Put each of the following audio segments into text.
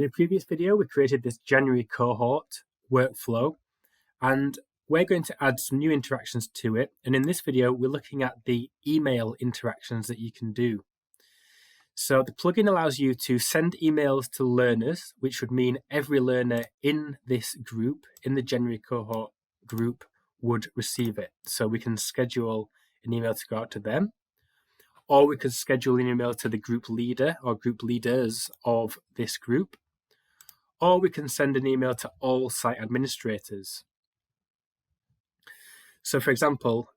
In a previous video, we created this January cohort workflow, and we're going to add some new interactions to it. And in this video, we're looking at the email interactions that you can do. So the plugin allows you to send emails to learners, which would mean every learner in this group, in the January cohort group, would receive it. So we can schedule an email to go out to them, or we could schedule an email to the group leader or group leaders of this group, or we can send an email to all site administrators. So for example,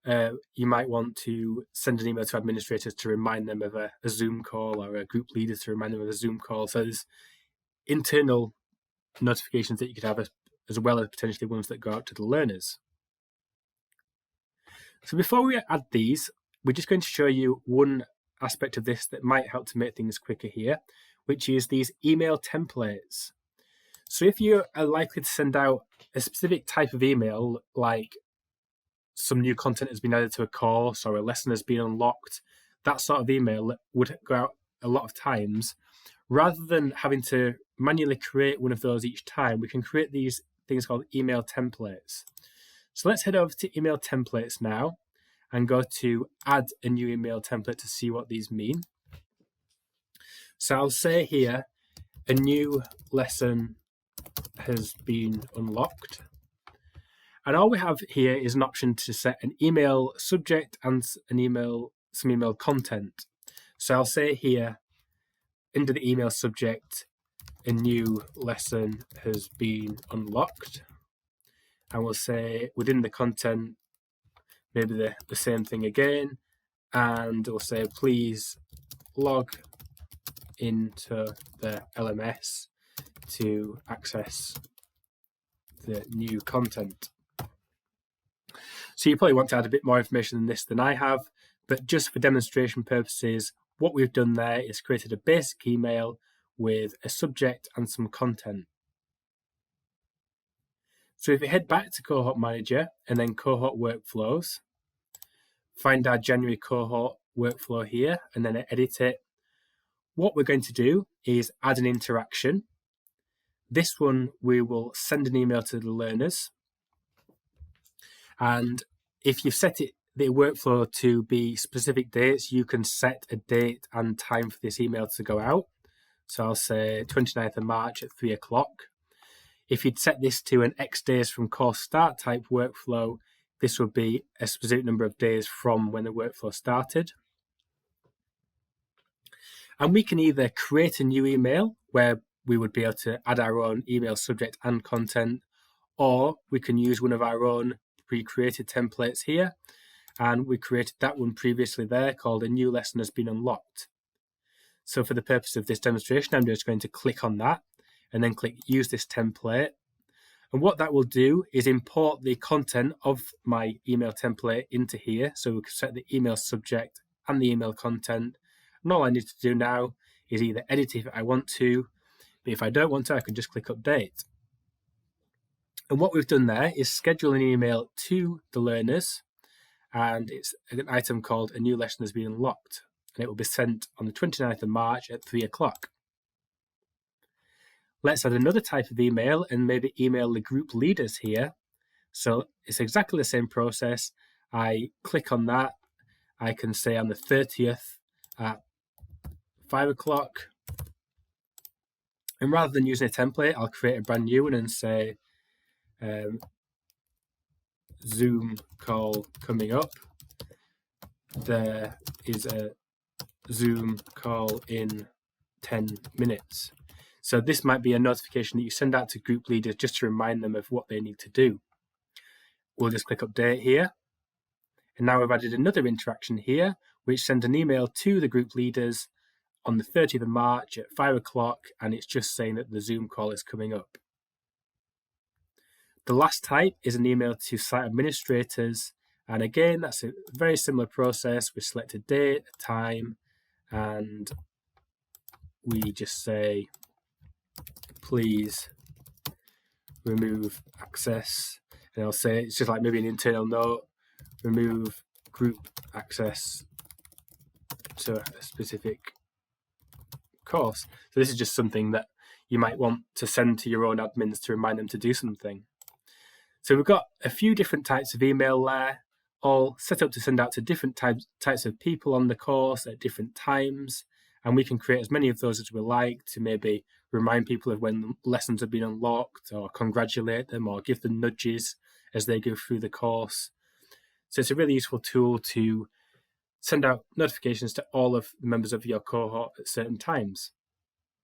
you might want to send an email to administrators to remind them of a Zoom call, or a group leader to remind them of a Zoom call. So there's internal notifications that you could have as well as potentially ones that go out to the learners. So before we add these, we're just going to show you one aspect of this that might help to make things quicker here, which is these email templates. So if you are likely to send out a specific type of email, like some new content has been added to a course or a lesson has been unlocked, that sort of email would go out a lot of times. Rather than having to manually create one of those each time, we can create these things called email templates. So let's head over to email templates now and go to add a new email template to see what these mean. So I'll say here, a new lesson has been unlocked. And all we have here is an option to set an email subject and some email content. So I'll say here, under the email subject, a new lesson has been unlocked. And we'll say within the content, maybe the same thing again. And we'll say, please log into the LMS to access the new content. So you probably want to add a bit more information than this than I have, but just for demonstration purposes, what we've done there is created a basic email with a subject and some content. So if we head back to Cohort Manager and then Cohort Workflows, find our January cohort workflow here and then edit it, what we're going to do is add an interaction. This one, we will send an email to the learners. And if you've set the workflow to be specific dates, you can set a date and time for this email to go out. So I'll say 29th of March at 3 o'clock. If you'd set this to an X days from course start type workflow, this would be a specific number of days from when the workflow started. And we can either create a new email where we would be able to add our own email subject and content, or we can use one of our own pre-created templates here. And we created that one previously there called a new lesson has been unlocked. So for the purpose of this demonstration, I'm just going to click on that and then click use this template. And what that will do is import the content of my email template into here. So we can set the email subject and the email content. And all I need to do now is either edit it if I want to, but if I don't want to, I can just click update. And what we've done there is schedule an email to the learners, and it's an item called a new lesson has been unlocked, and it will be sent on the 29th of March at 3 o'clock. Let's add another type of email and maybe email the group leaders here. So it's exactly the same process. I click on that. I can say on the 30th at 5 o'clock. And rather than using a template, I'll create a brand new one and say Zoom call coming up. There is a Zoom call in 10 minutes. So this might be a notification that you send out to group leaders just to remind them of what they need to do. We'll just click update here. And now we've added another interaction here, which sends an email to the group leaders on the 30th of March at 5 o'clock, and it's just saying that the Zoom call is coming up. The last type is an email to site administrators. And again, that's a very similar process. We select a date, a time, and we just say, please remove access. And I'll say, it's just like maybe an internal note, remove group access to a specific course. So this is just something that you might want to send to your own admins to remind them to do something. So we've got a few different types of email there, all set up to send out to different types of people on the course at different times. And we can create as many of those as we like to maybe remind people of when lessons have been unlocked, or congratulate them, or give them nudges as they go through the course. So it's a really useful tool to send out notifications to all of the members of your cohort at certain times.